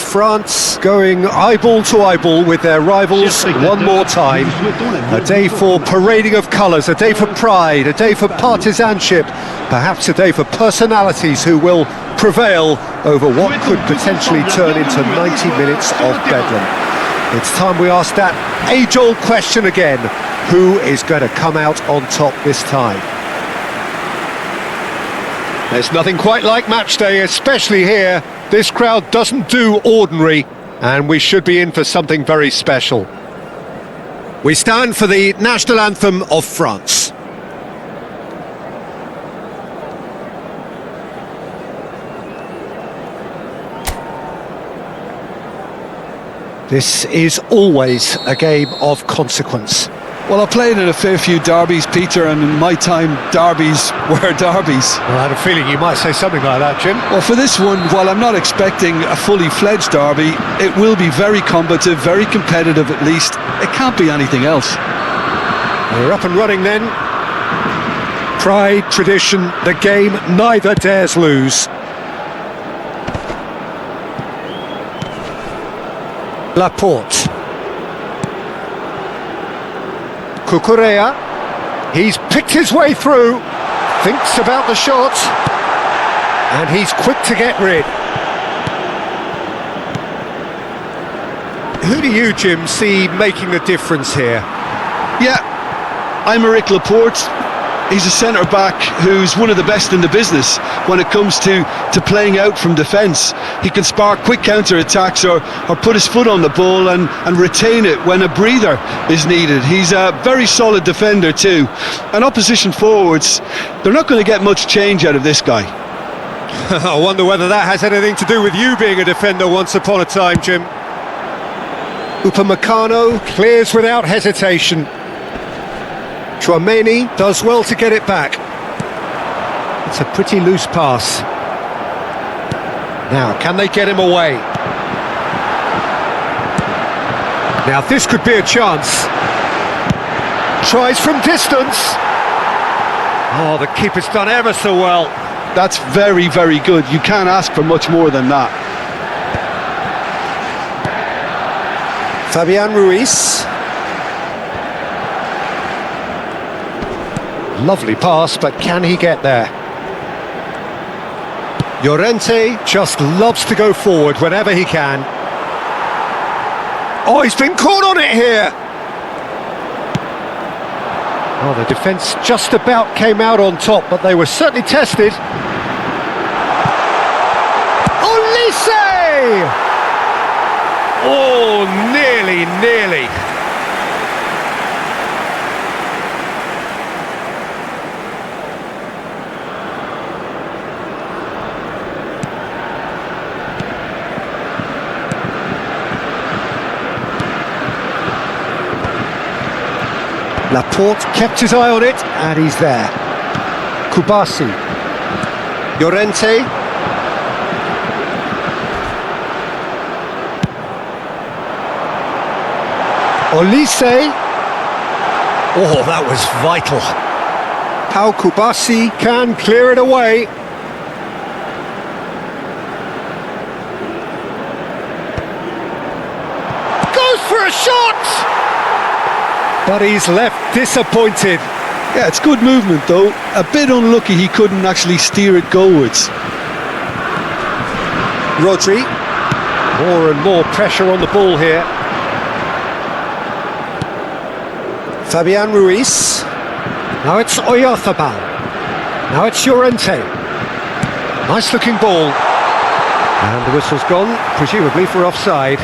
France going eyeball to eyeball with their rivals one more time. A day for parading of colours, a day for pride, a day for partisanship, perhaps a day for personalities who will prevail over what could potentially turn into 90 minutes of bedlam. It's time we ask that age-old question again: who is going to come out on top this time? There's nothing quite like match day, especially here. This crowd doesn't do ordinary, and we should be in for something very special. We stand for the national anthem of France. This is always a game of consequence. Well, I played in a fair few derbies, Peter, and in my time, derbies were derbies. Well, I had a feeling you might say something like that, Jim. Well, for this one, while I'm not expecting a fully fledged derby, it will be very combative, very competitive at least. It can't be anything else. We're up and running then. Pride, tradition, the game neither dares lose. Laporte. Cucurella, he's picked his way through, thinks about the shot, and he's quick to get rid. Who do you, Jim, see making the difference here? Yeah, I'm Aymeric Laporte. He's a centre-back who's one of the best in the business when it comes to playing out from defence. He can spark quick counter-attacks or put his foot on the ball and retain it when a breather is needed. He's a very solid defender too. And opposition forwards, they're not going to get much change out of this guy. I wonder whether that has anything to do with you being a defender once upon a time, Jim. Upamecano clears without hesitation. Chouameni does well to get it back. It's a pretty loose pass. Now, can they get him away? Now, this could be a chance. Tries from distance. Oh, the keeper's done ever so well. That's very, very good. You can't ask for much more than that. Fabian Ruiz. Lovely pass, but can he get there? Llorente just loves to go forward whenever he can. Oh, he's been caught on it here! Oh, the defence just about came out on top, but they were certainly tested. Olise! Oh, nearly. Laporte kept his eye on it, and he's there. Kubasi. Llorente. Olise. Oh, that was vital. How Kubasi can clear it away. Goes for a shot! But he's left disappointed. Yeah, it's good movement though. A bit unlucky he couldn't actually steer it goalwards. Rodri. More and more pressure on the ball here. Fabian Ruiz. Now it's Oyarzabal. Now it's Llorente. Nice looking ball. And the whistle's gone, presumably for offside.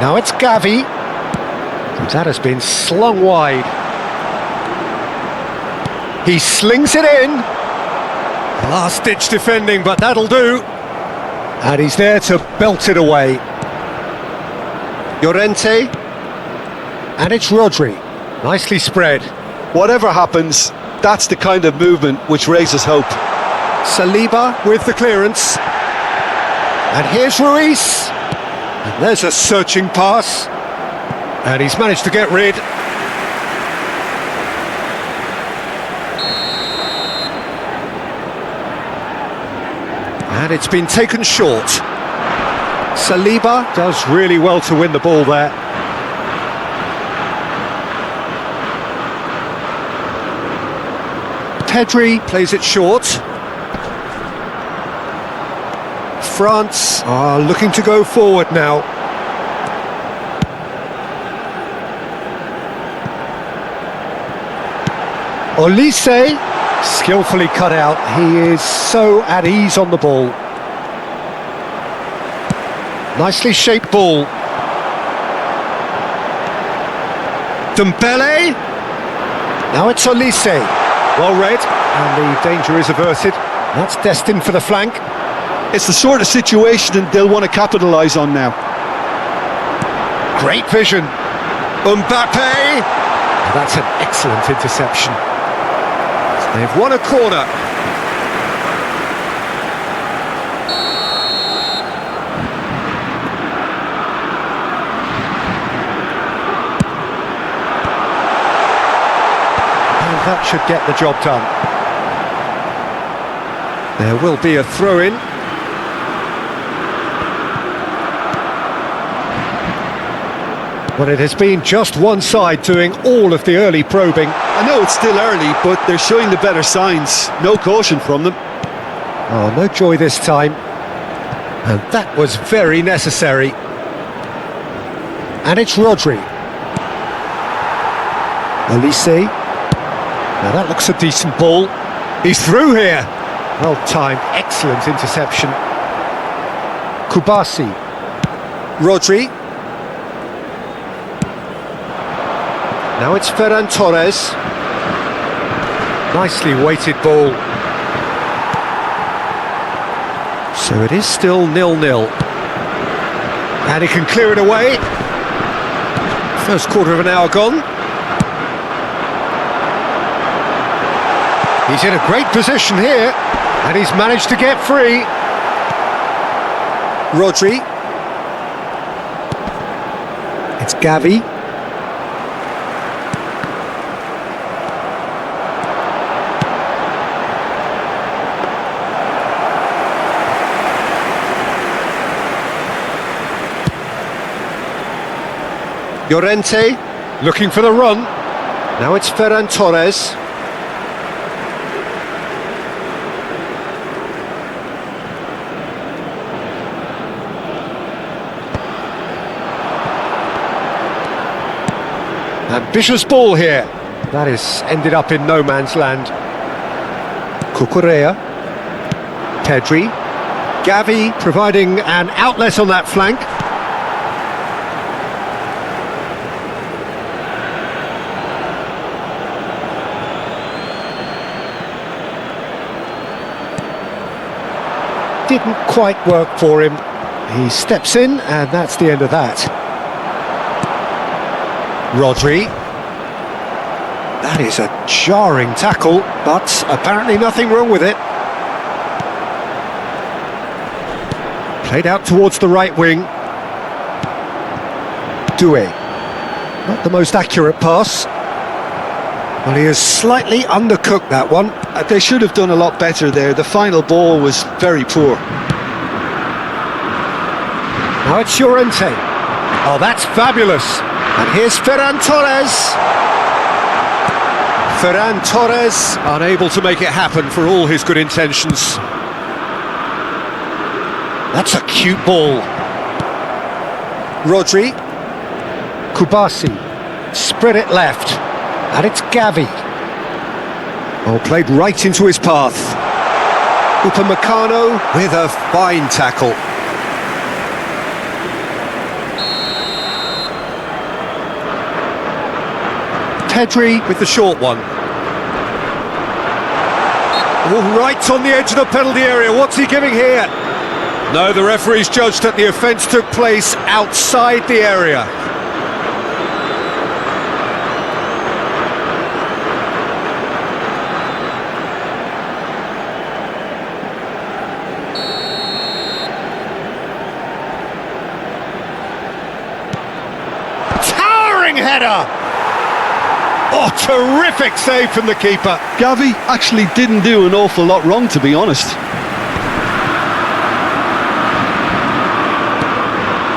Now it's Gavi. That has been slung wide. He slings it in. Last-ditch defending, but that'll do. And he's there to belt it away. Llorente. And it's Rodri. Nicely spread. Whatever happens, That's the kind of movement which raises hope. Saliba with the clearance. And here's Ruiz. And there's a searching pass. And he's managed to get rid. And it's been taken short. Saliba does really well to win the ball there. Pedri plays it short. France are looking to go forward now. Olise, skillfully cut out. He is so at ease on the ball. Nicely shaped ball. Dembele. Now it's Olise. Well read, and the danger is averted. That's destined for the flank. It's the sort of situation they'll want to capitalise on now. Great vision. Mbappe. That's an excellent interception. They've won a corner. And that should get the job done. There will be a throw-in. But it has been just one side doing all of the early probing. I know it's still early, but they're showing the better signs. No caution from them. Oh, no joy this time. And that was very necessary. And it's Rodri. Olise. Now that looks a decent ball. He's through here. Well timed, excellent interception. Kubasi. Rodri. Now it's Ferran Torres. Nicely weighted ball. So it is still 0-0. And he can clear it away. First quarter of an hour gone. He's in a great position here. And he's managed to get free. Rodri. It's Gavi. Llorente, looking for the run. Now it's Ferran Torres. Ambitious ball here. That is ended up in no man's land. Cucurella. Pedri. Gavi providing an outlet on that flank. Didn't quite work for him. He steps in, and that's the end of that. Rodri. That is a jarring tackle, but apparently nothing wrong with it. Played out towards the right wing. Doué. Not the most accurate pass. Well, he has slightly undercooked that one. They should have done a lot better there. The final ball was very poor. Now it's Llorente. Oh, that's fabulous. And here's Ferran Torres. Ferran Torres unable to make it happen for all his good intentions. That's a cute ball. Rodri. Kubasi. Spread it left. And it's Gavi. Oh, played right into his path. Upamecano with a fine tackle. Pedri with the short one. Oh, right on the edge of the penalty area. What's he giving here? No, the referee's judged that the offence took place outside the area. towering header! Oh, terrific save from the keeper. Gavi actually didn't do an awful lot wrong, to be honest.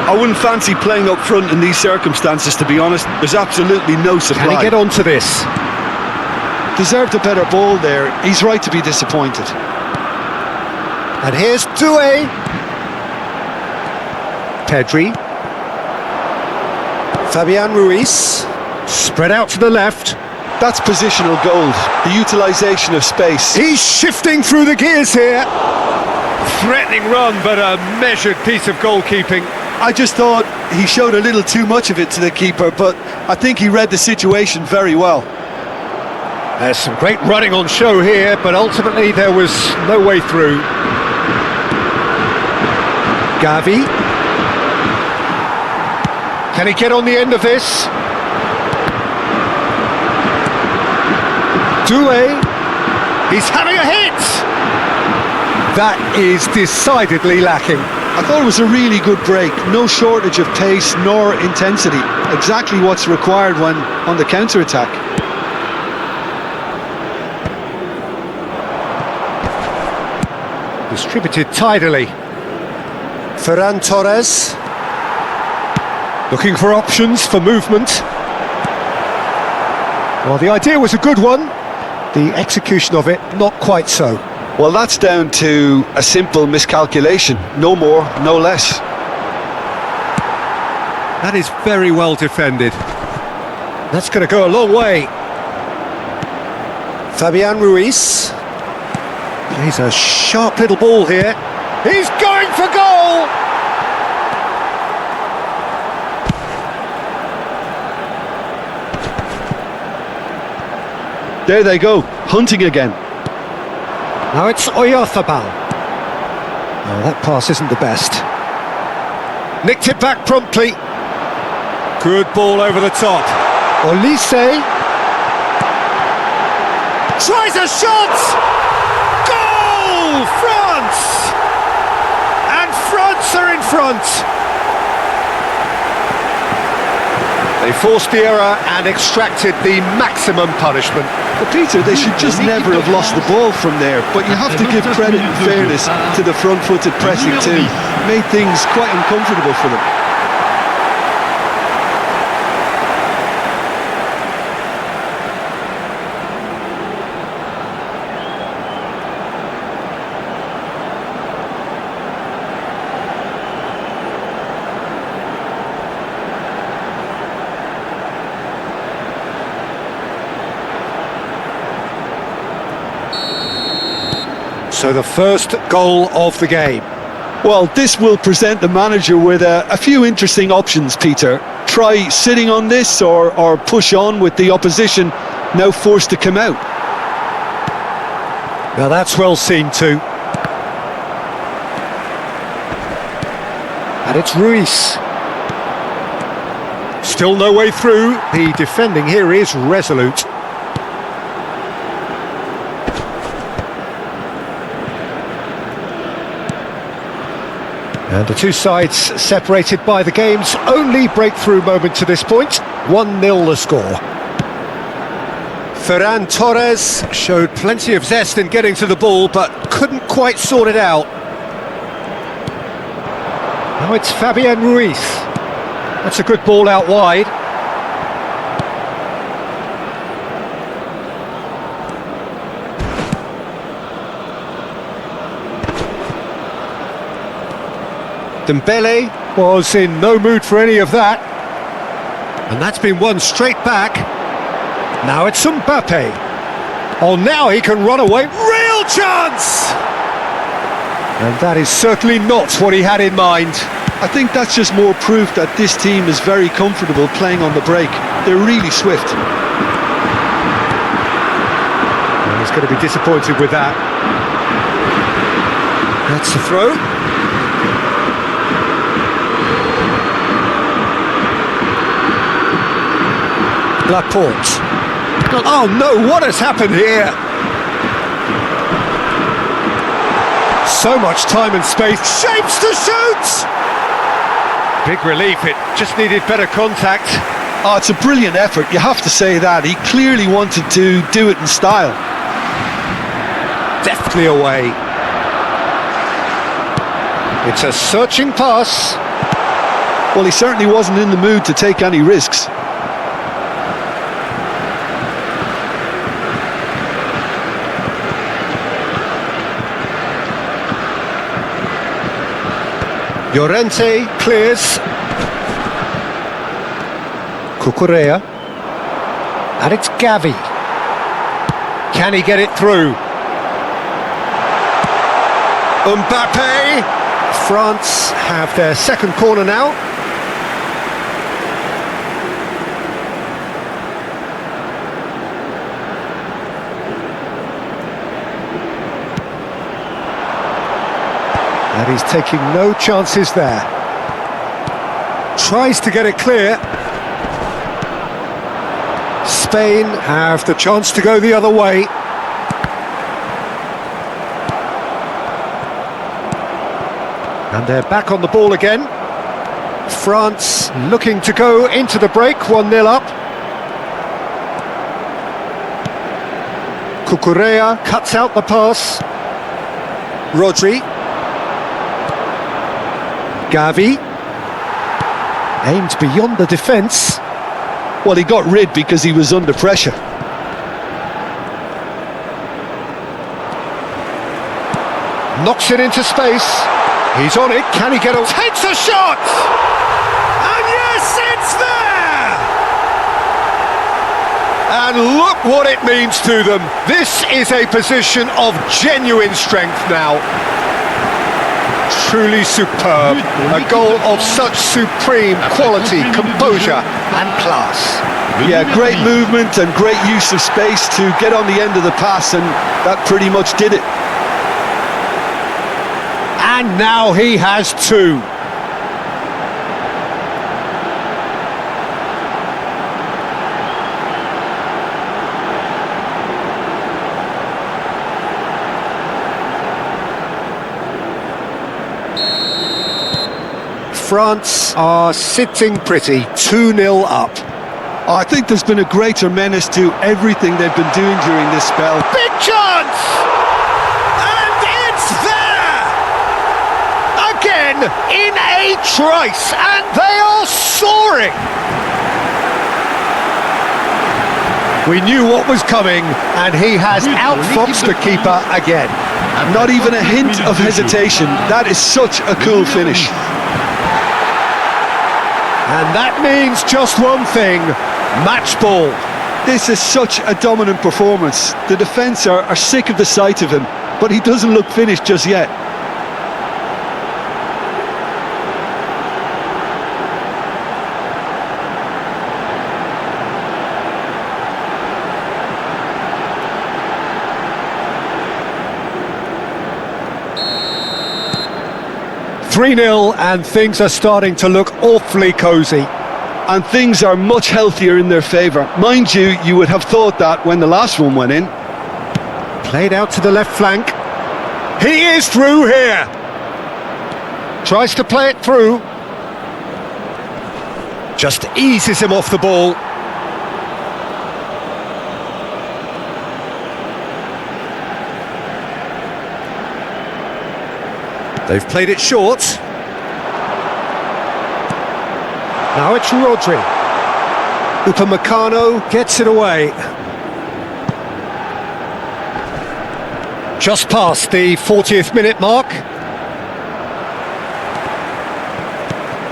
I wouldn't fancy playing up front in these circumstances, to be honest. There's absolutely no supply. Can he get onto this? Deserved a better ball there. He's right to be disappointed. And here's Doué. Pedri. Fabian Ruiz. Spread out to the left. That's positional gold, the utilisation of space. He's shifting through the gears here. Threatening run, but a measured piece of goalkeeping. I just thought he showed a little too much of it to the keeper, but I think he read the situation very well. There's some great running on show here, but ultimately there was no way through. Gavi. Can he get on the end of this? Doué. He's having a hit! That is decidedly lacking. I thought it was a really good break. No shortage of pace nor intensity. Exactly what's required when on the counter-attack. Distributed tidily. Ferran Torres. Looking for options for movement. Well, the idea was a good one. The execution of it, not quite so. Well, that's down to a simple miscalculation. No more, no less. That is very well defended. That's going to go a long way. Fabian Ruiz. Plays a sharp little ball here. He's going for goal! There they go, hunting again. Now it's Oyarzabal. Oh, that pass isn't the best. Nicked it back promptly. Good ball over the top. Olise. Tries a shot! Goal! France! And France are in front. They forced the error and extracted the maximum punishment. But Peter, they should just never have lost the ball from there. But you have to give credit and fairness to the front-footed pressing too. Made things quite uncomfortable for them. So the first goal of the game. Well, this will present the manager with a few interesting options, Peter. Try sitting on this or push on with the opposition now forced to come out. Now that's well seen too. And it's Ruiz. Still no way through. The defending here is resolute. And the two sides separated by the game's only breakthrough moment to this point. 1-0 the score. Ferran Torres showed plenty of zest in getting to the ball, but couldn't quite sort it out. Now it's Fabian Ruiz. That's a good ball out wide. Dembele was in no mood for any of that. And that's been won straight back. Now it's Mbappe. Oh, now he can run away. Real chance! And that is certainly not what he had in mind. I think that's just more proof that this team is very comfortable playing on the break. They're really swift. And he's going to be disappointed with that. That's the throw. Laporte. Oh no, what has happened here? So much time and space. Shapes to shoot! Big relief, it just needed better contact. Oh, it's a brilliant effort, you have to say that. He clearly wanted to do it in style. Deftly away. It's a searching pass. Well, he certainly wasn't in the mood to take any risks. Llorente clears. Cucurella. And it's Gavi. Can he get it through? Mbappe. France have their second corner now. And he's taking no chances there. Tries to get it clear. Spain have the chance to go the other way. And they're back on the ball again. France looking to go into the break, 1-0 up. Cucurella cuts out the pass. Rodri. Gavi. Aimed beyond the defence. Well, he got rid because he was under pressure. Knocks it into space. He's on it. Can he get a... Takes a shot! And yes, it's there! And look what it means to them. This is a position of genuine strength now. Truly superb. A goal of such supreme quality, composure and class. Yeah, great movement and great use of space to get on the end of the pass, and that pretty much did it. And now he has two. France are sitting pretty, 2-0 up. I think there's been a greater menace to everything they've been doing during this spell. Big chance! And it's there! Again, in a trice, and they are soaring! We knew what was coming, and he has outfoxed the keeper again. Not even a hint of hesitation. That is such a cool finish. And that means just one thing, match ball. This is such a dominant performance. The defence are sick of the sight of him, but he doesn't look finished just yet. "3-0 and things are starting to look awfully cosy. And things are much healthier in their favour. Mind you, you would have thought that when the last one went in. Played out to the left flank. He is through here. Tries to play it through. Just eases him off the ball. They've played it short. Now it's Rodri. Upamecano gets it away. Just past the 40th minute mark.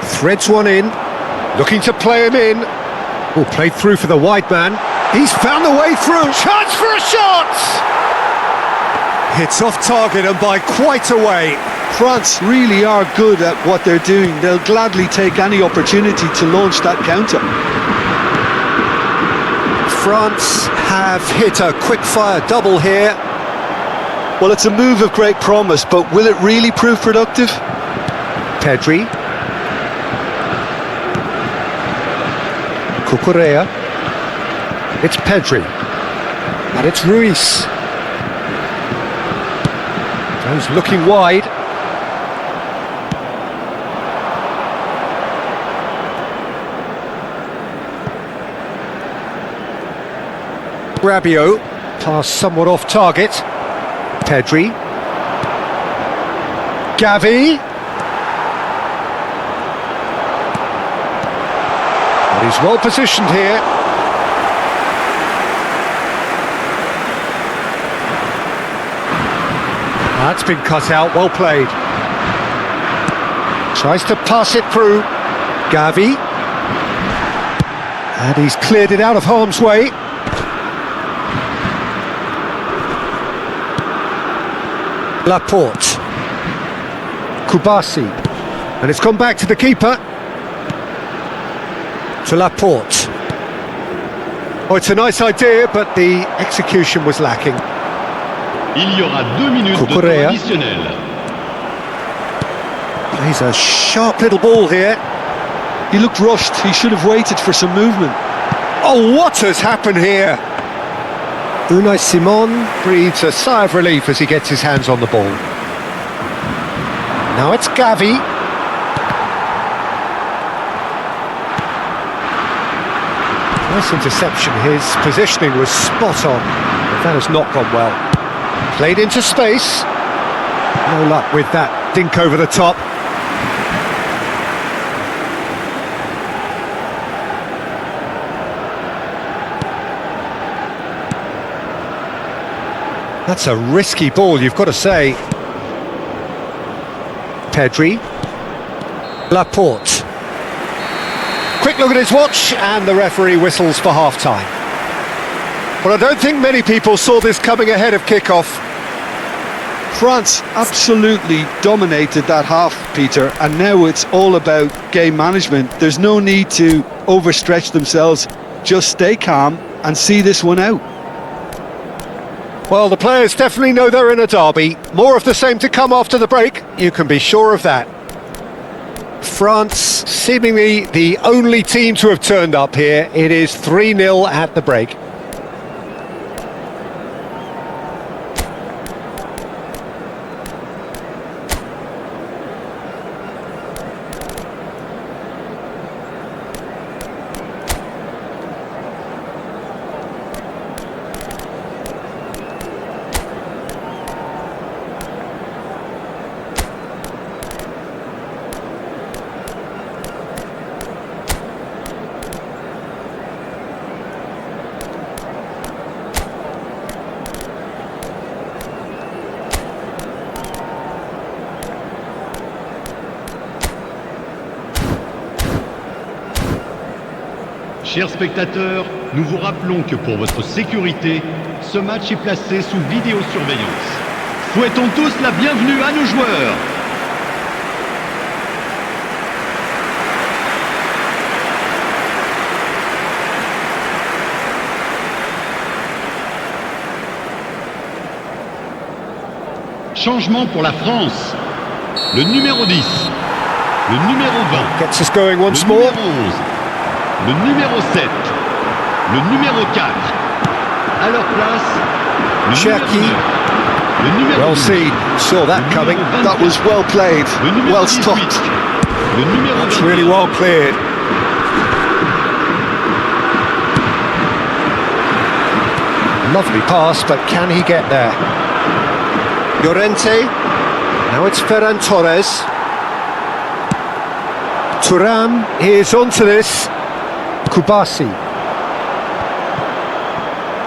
Threads one in. Looking to play him in. Oh, played through for the wide man. He's found the way through. Chance for a shot! It's off target and by quite a way. France really are good at what they're doing. They'll gladly take any opportunity to launch that counter. France have hit a quick-fire double here. Well, it's a move of great promise, but will it really prove productive? Pedri. Cucurella. It's Pedri. And it's Ruiz. Goes looking wide. Rabiot, pass somewhat off target. Pedri. Gavi. But he's well positioned here. That's been cut out, well played. Tries to pass it through. Gavi. And he's cleared it out of harm's way. Laporte. Kubasi. And it's gone back to the keeper. To Laporte. Oh, it's a nice idea, but the execution was lacking. Il y aura 2 minutes de temps additionnel. He's a sharp little ball here. He looked rushed. He should have waited for some movement. Oh, what has happened here? Unai Simon breathes a sigh of relief as he gets his hands on the ball. Now it's Gavi. Nice interception. His positioning was spot on, but that has not gone well. Played into space. No luck with that dink over the top. That's a risky ball, you've got to say. Pedri. Laporte. Quick look at his watch, and the referee whistles for half-time. Well, I don't think many people saw this coming ahead of kick-off. France absolutely dominated that half, Peter, and now it's all about game management. There's no need to overstretch themselves. Just stay calm and see this one out. Well, the players definitely know they're in a derby. More of the same to come after the break, you can be sure of that. France, seemingly the only team to have turned up here. It is 3-0 at the break. Chers spectateurs, nous vous rappelons que pour votre sécurité, ce match est placé sous vidéosurveillance. Souhaitons tous la bienvenue à nos joueurs. Changement pour la France. Le numéro 10, le numéro 20, Gets us going once le more. numéro 11, le numéro 7, le numéro 4. À leur place, le Cherki. numéro 9, le numéro Well 12, seen, saw that le coming. numéro That was 24, well played, le numéro well 18, stopped. le numéro It's 21. really well cleared. Lovely pass, but can he get there? Llorente. Now it's Ferran Torres. Thuram is onto this. Kubasi.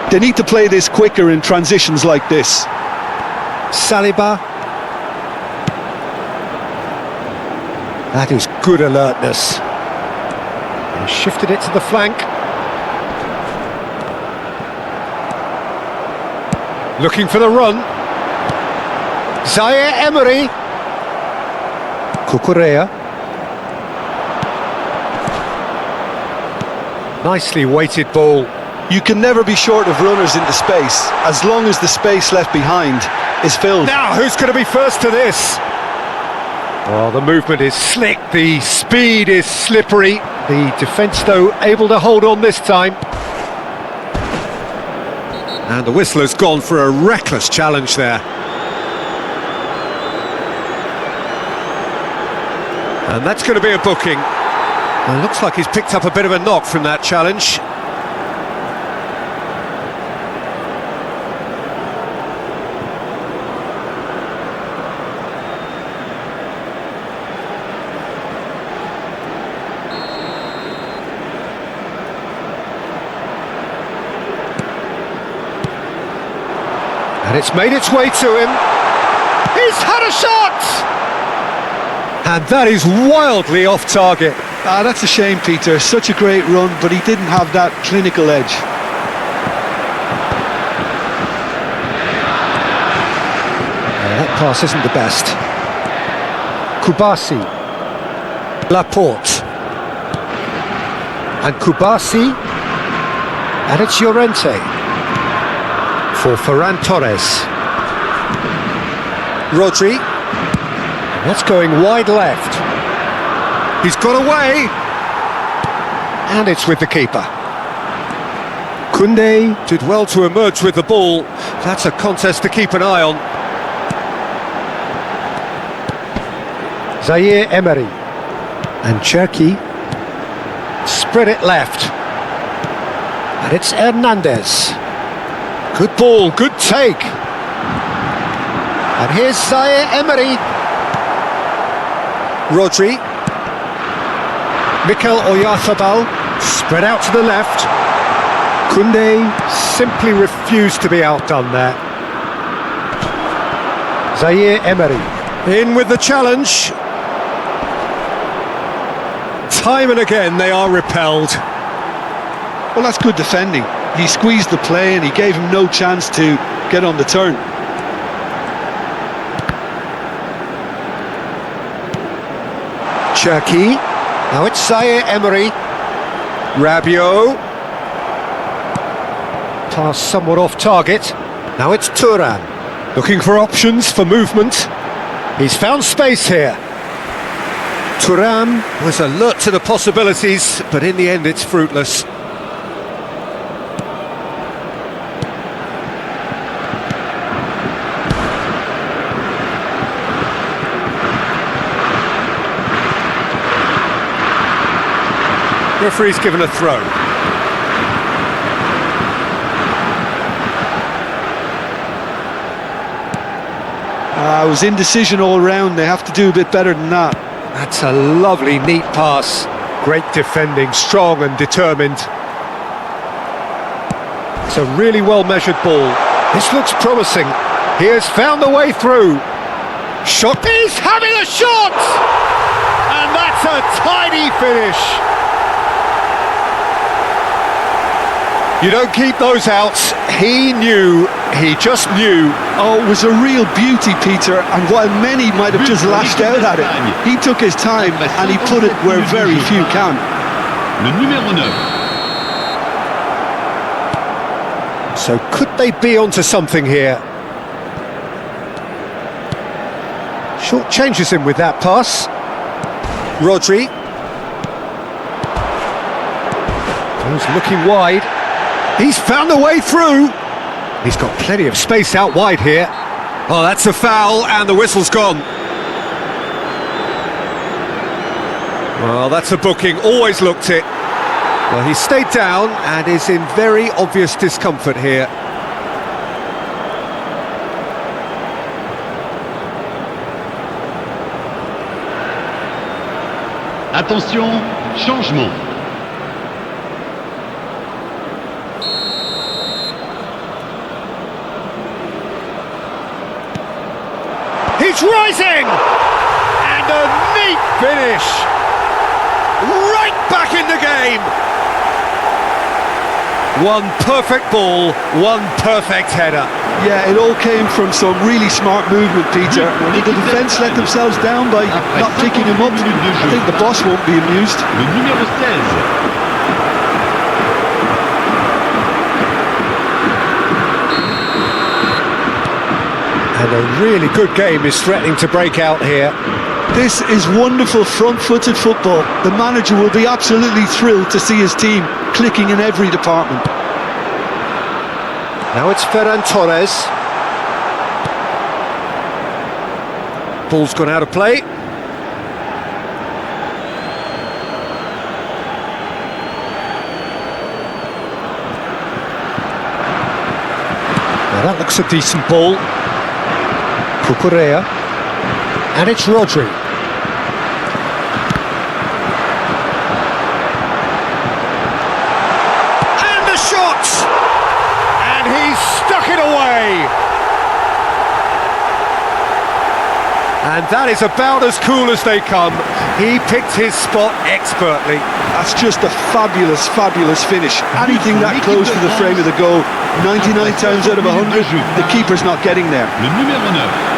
They need to play this quicker in transitions like this. Saliba. That is good alertness. He shifted it to the flank. Looking for the run. Zaire Emery. Cucurella. Nicely weighted ball. You can never be short of runners into space, as long as the space left behind is filled. Now, who's going to be first to this? Well, the movement is slick, the speed is slippery. The defence, though, able to hold on this time. And the whistle has gone for a reckless challenge there. And that's going to be a booking. Well, it looks like he's picked up a bit of a knock from that challenge. And it's made its way to him. He's had a shot! And that is wildly off target. Ah, that's a shame, Peter. Such a great run, but he didn't have that clinical edge. That pass isn't the best. Kubasi. Laporte. And Kubasi. And it's Llorente. For Ferran Torres. Rodri. And that's going wide left. He's got away. And it's with the keeper. Koundé did well to emerge with the ball. That's a contest to keep an eye on. Zaire Emery. And Cherki. Spread it left. And it's Hernandez. Good ball, good take. And here's Zaire Emery. Rodri. Mikel Oyarzabal. Spread out to the left. Koundé simply refused to be outdone there. Zaire Emery. In with the challenge. Time and again they are repelled. Well, that's good defending. He squeezed the play and he gave him no chance to get on the turn. Cherki. Now it's Zaire Emery. Rabiot. Pass somewhat off target. Now it's Thuram. Looking for options for movement. He's found space here. Thuram was alert to the possibilities, but in the end it's fruitless. Referee's given a throw. It was indecision all round. They have to do a bit better than that. That's a lovely, neat pass. Great defending, strong and determined. It's a really well-measured ball. This looks promising. He has found the way through. Shot. He's having a shot! And that's a tidy finish. You don't keep those out. He knew, he just knew. Oh, it was a real beauty, Peter, and while many might have just lashed out at it, he took his time and he put it where very few can. Le numéro 9. So could they be onto something here? Short changes him with that pass. Rodri. He's looking wide. He's found a way through. He's got plenty of space out wide here. Oh, that's a foul, and the whistle's gone. Well, that's a booking, always looked it. Well, he stayed down and is in very obvious discomfort here. Attention, changement. He's rising! And a neat finish! Right back in the game! One perfect ball, one perfect header. Yeah, it all came from some really smart movement, Peter. Did the defence let themselves down by not picking him up? I think the boss won't be amused. Le numéro 16. And a really good game is threatening to break out here. This is wonderful front-footed football. The manager will be absolutely thrilled to see his team clicking in every department. Now it's Ferran Torres. Ball's gone out of play. Now that looks a decent ball. Cucurella, and it's Rodri. And the shot! And he's stuck it away! And that is about as cool as they come. He picked his spot expertly. That's just a fabulous, fabulous finish. Anything that close to the frame of the goal, 99 times out of 100, the keeper's not getting there. Le numéro 9.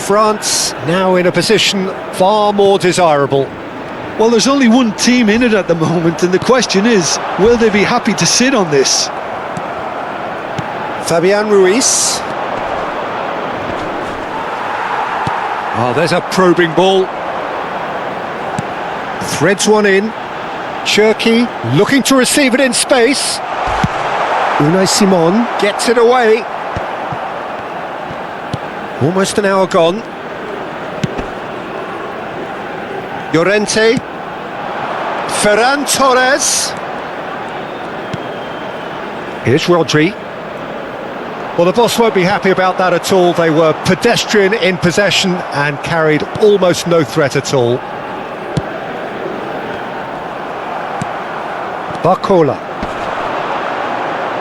France now in a position far more desirable. Well, there's only one team in it at the moment, and the question is, will they be happy to sit on this? Fabian Ruiz. Oh, there's a probing ball. Threads one in. Cherki looking to receive it in space. Unai Simon gets it away. Almost an hour gone. Llorente. Ferran Torres. Here's Rodri. Well, the boss won't be happy about that at all. They were pedestrian in possession and carried almost no threat at all. Barcola.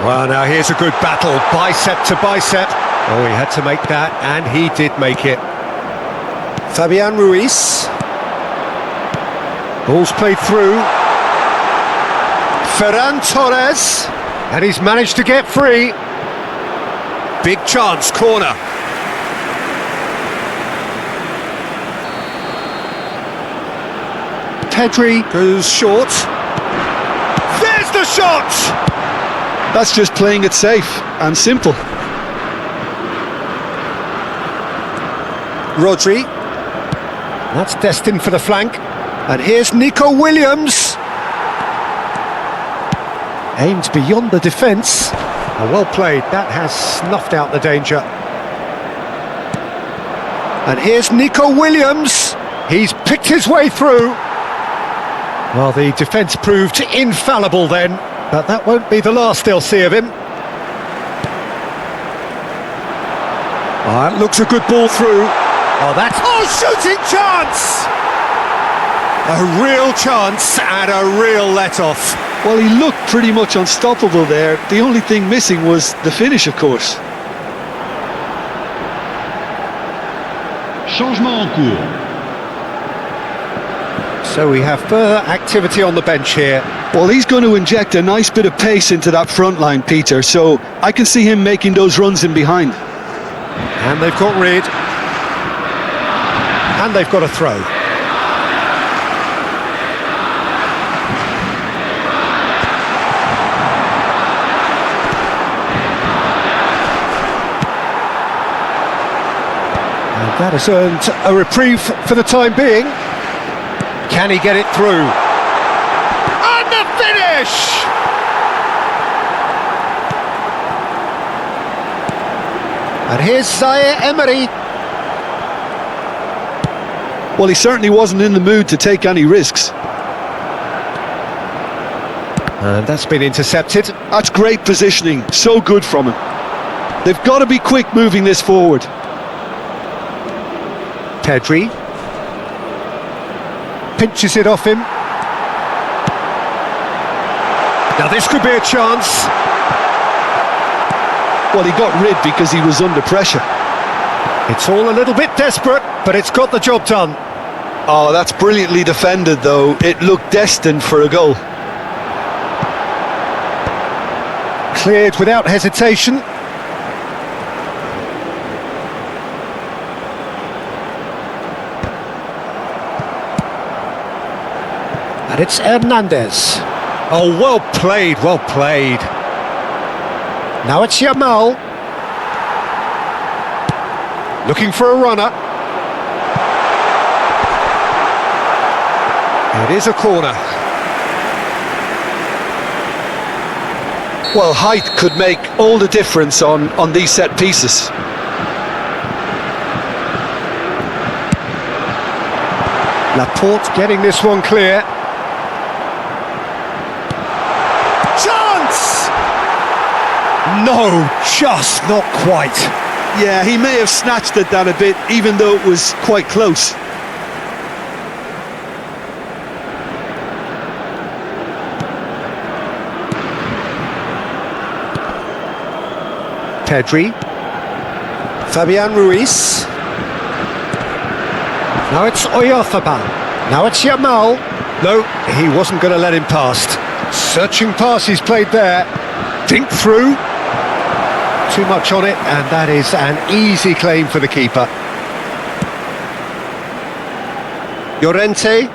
Well, now here's a good battle, bicep to bicep. Oh, he had to make that, and he did make it. Fabian Ruiz. Ball's played through. Ferran Torres. And he's managed to get free. Big chance, corner. Pedri goes short. There's the shot! That's just playing it safe and simple. Rodri. That's destined for the flank. And here's Nico Williams. Aimed beyond the defence. Well played, that has snuffed out the danger. And here's Nico Williams. He's picked his way through. Well, the defence proved infallible then, but that won't be the last they'll see of him. That looks a good ball through. Oh, that's... Oh, shooting chance! A real chance and a real let-off. Well, he looked pretty much unstoppable there. The only thing missing was the finish, of course. Changement en cours. So we have further activity on the bench here. Well, he's going to inject a nice bit of pace into that front line, Peter, so I can see him making those runs in behind. And they've got rid. And they've got a throw. And that has earned a reprieve for the time being. Can he get it through? And the finish! And here's Zaire Emery. Well, he certainly wasn't in the mood to take any risks. And that's been intercepted. That's great positioning, so good from him. They've got to be quick moving this forward. Pedri. Pinches it off him. Now this could be a chance. Well, he got rid because he was under pressure. It's all a little bit desperate, but it's got the job done. Oh, that's brilliantly defended, though. It looked destined for a goal. Cleared without hesitation. And it's Hernandez. Oh, well played, well played. Now it's Yamal. Looking for a runner. It is a corner. Well, height could make all the difference on these set pieces. Laporte getting this one clear. Chance! No, just not quite. Yeah, he may have snatched at that a bit, even though it was quite close. Pedri. Fabian Ruiz. Now it's Oyarzabal. Now it's Yamal. No, he wasn't going to let him past. Searching pass he's played there. Dink through. Too much on it, and that is an easy claim for the keeper. Llorente.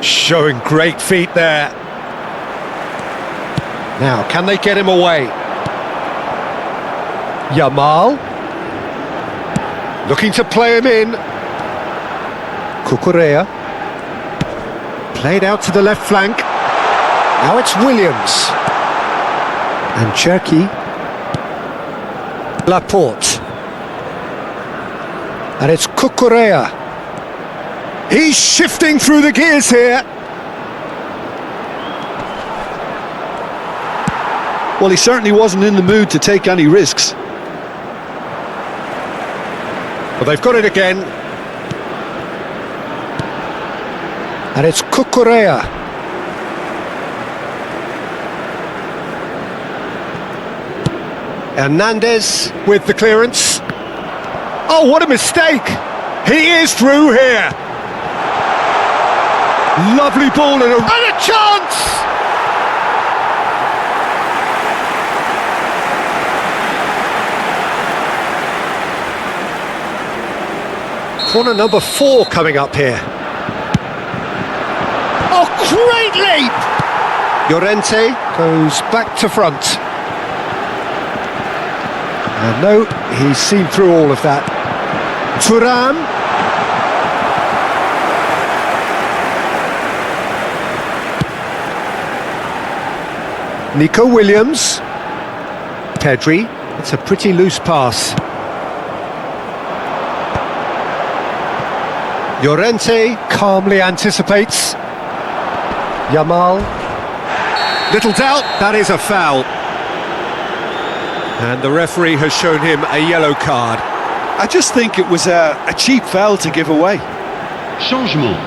Showing great feet there. Now, can they get him away? Yamal. Looking to play him in. Cucurella. Played out to the left flank. Now it's Williams. And Cherki. Laporte. And it's Cucurella. He's shifting through the gears here. Well, he certainly wasn't in the mood to take any risks. Well, they've got it again. And it's Cucurella. Hernandez with the clearance. Oh, what a mistake! He is through here. Lovely ball and a chance! Corner number 4 coming up here. Oh, great leap! Llorente goes back to front. And no, he's seen through all of that. Thuram. Nico Williams. Pedri. It's a pretty loose pass. Llorente calmly anticipates. Yamal. Little doubt, that is a foul. And the referee has shown him a yellow card. I just think it was a cheap foul to give away. Changement.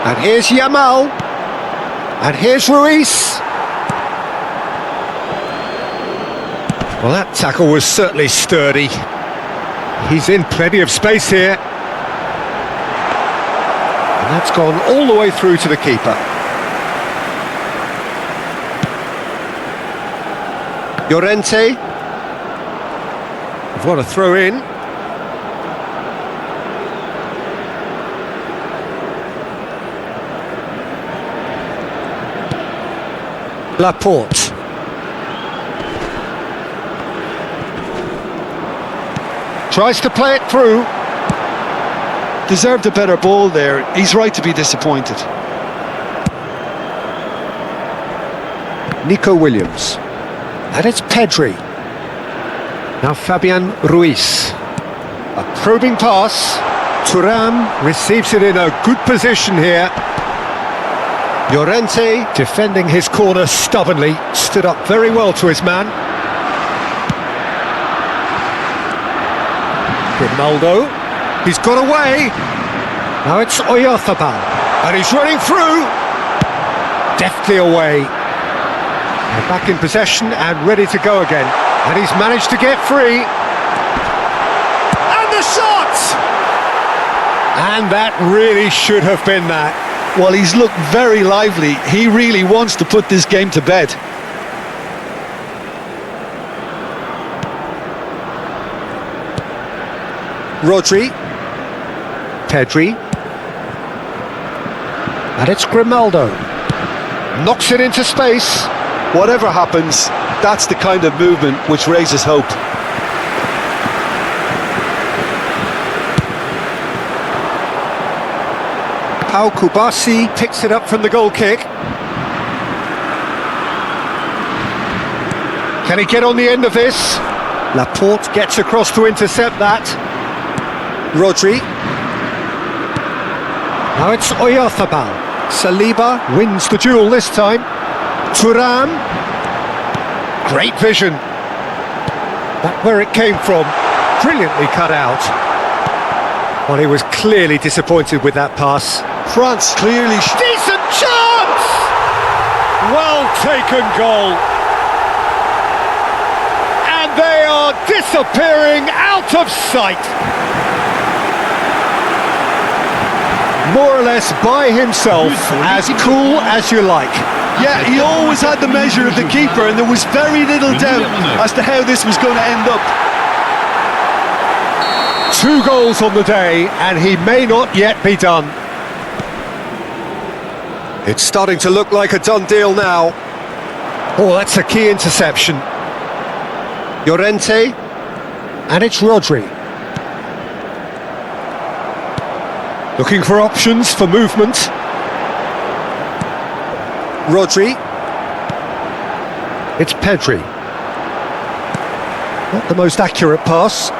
And here's Yamal. And here's Ruiz. Well, that tackle was certainly sturdy. He's in plenty of space here. And that's gone all the way through to the keeper. Llorente. What a throw in. Laporte. Tries to play it through. Deserved a better ball there. He's right to be disappointed. Nico Williams. And it's Pedri. Now Fabian Ruiz. A probing pass. Thuram receives it in a good position here. Llorente defending his corner stubbornly. Stood up very well to his man. Ronaldo. He's got away. Now it's Oyarzabal. And he's running through. Deftly away. They're back in possession and ready to go again. And he's managed to get free. And the shot! And that really should have been that. Well, he's looked very lively. He really wants to put this game to bed. Rodri. Pedri. And it's Grimaldo. Knocks it into space. Whatever happens, that's the kind of movement which raises hope. Pau Kubasi picks it up from the goal kick. Can he get on the end of this? Laporte gets across to intercept that. Rodri. Now it's Oyarzabal. Saliba wins the duel this time. Thuram. Great vision. Back where it came from. Brilliantly cut out. Well, he was clearly disappointed with that pass. France clearly... Decent chance! Well taken goal. And they are disappearing out of sight. More or less by himself, as cool as you like. Yeah, he always had the measure of the keeper, and there was very little doubt as to how this was going to end up. 2 goals on the day, and he may not yet be done. It's starting to look like a done deal now. Oh, that's a key interception. Llorente, and it's Rodri. Looking for options for movement. Rodri. It's Pedri. Not the most accurate pass.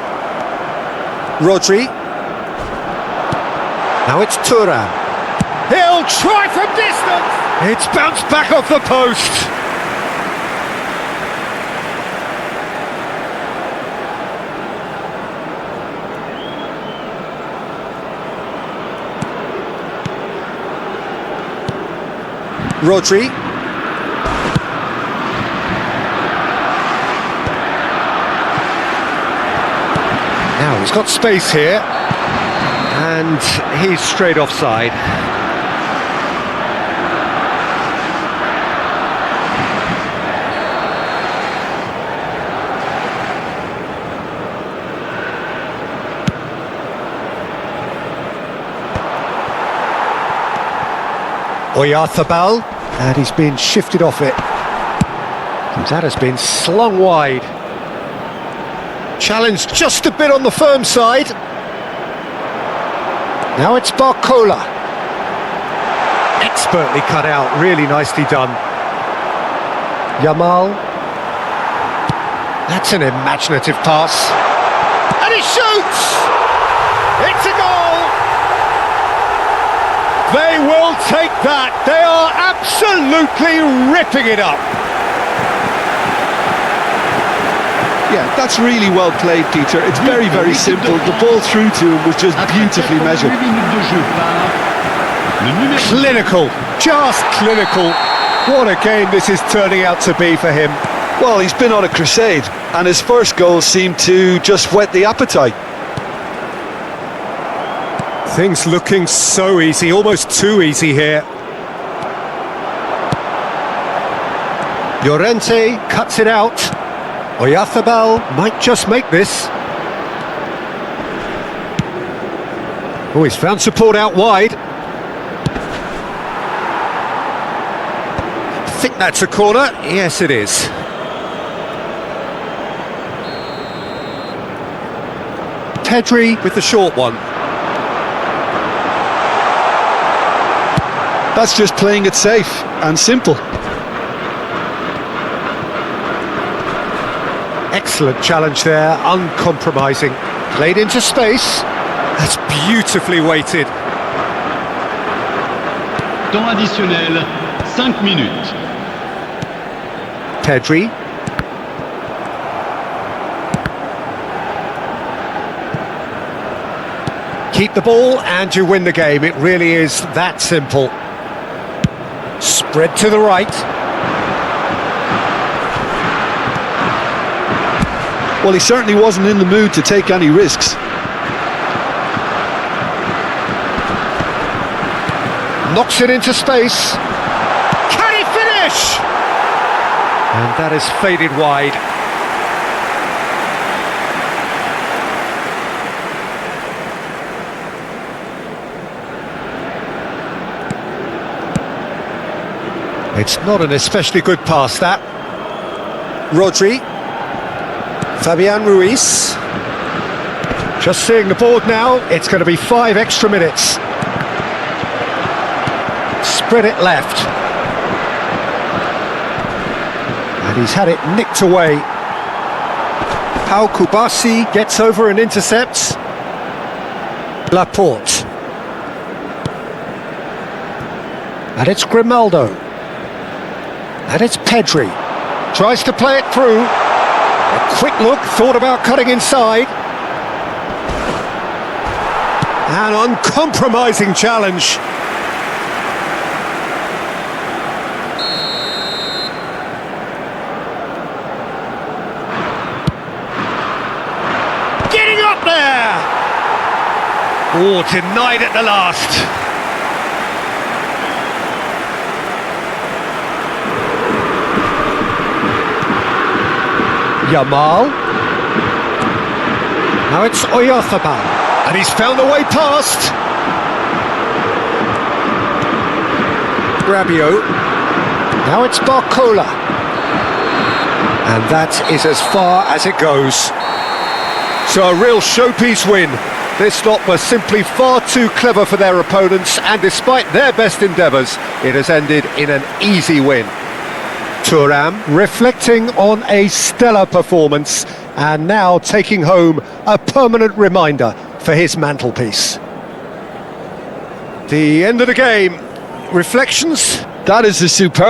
Rodri. Now it's Thuram. He'll try from distance. It's bounced back off the post. Rodri. Now he's got space here, and he's straight offside. Oyarzabal, and he's been shifted off it. That has been slung wide. Challenged just a bit on the firm side. Now it's Barcola. Expertly cut out, really nicely done. Yamal. That's an imaginative pass. And he shoots! It's a goal! They will take that. They are absolutely ripping it up. Yeah, that's really well played, Peter. It's very, very simple. The ball through to him was just beautifully measured. Clinical, just clinical. What a game this is turning out to be for him. Well, he's been on a crusade, and his first goal seemed to just whet the appetite. Things looking so easy, almost too easy here. Llorente cuts it out. Oyarzabal might just make this. Oh, he's found support out wide. I think that's a corner. Yes, it is. Pedri with the short one. That's just playing it safe and simple. Excellent challenge there, uncompromising. Played into space. That's beautifully weighted. Temps additionnel, 5 minutes. Pedri. Keep the ball and you win the game. It really is that simple. Spread to the right. Well, he certainly wasn't in the mood to take any risks. Knocks it into space. Can he finish? And that is faded wide. It's not an especially good pass, that. Rodri. Fabian Ruiz. Just seeing the board now, it's going to be 5 extra minutes. Spread it left. And And he's had it nicked away. Pau Kubasi gets over and intercepts. Laporte. And it's Grimaldo. And it's Pedri. Tries to play it through. A quick look, thought about cutting inside. An uncompromising challenge. Getting up there! Oh, denied at the last. Yamal. Now it's Oyarzabal. And he's found a way past. Rabiot. Now it's Barcola. And that is as far as it goes. So a real showpiece win. This lot were simply far too clever for their opponents, and despite their best endeavours, it has ended in an easy win. Thuram reflecting on a stellar performance and now taking home a permanent reminder for his mantelpiece. The end of the game. Reflections? That is a superb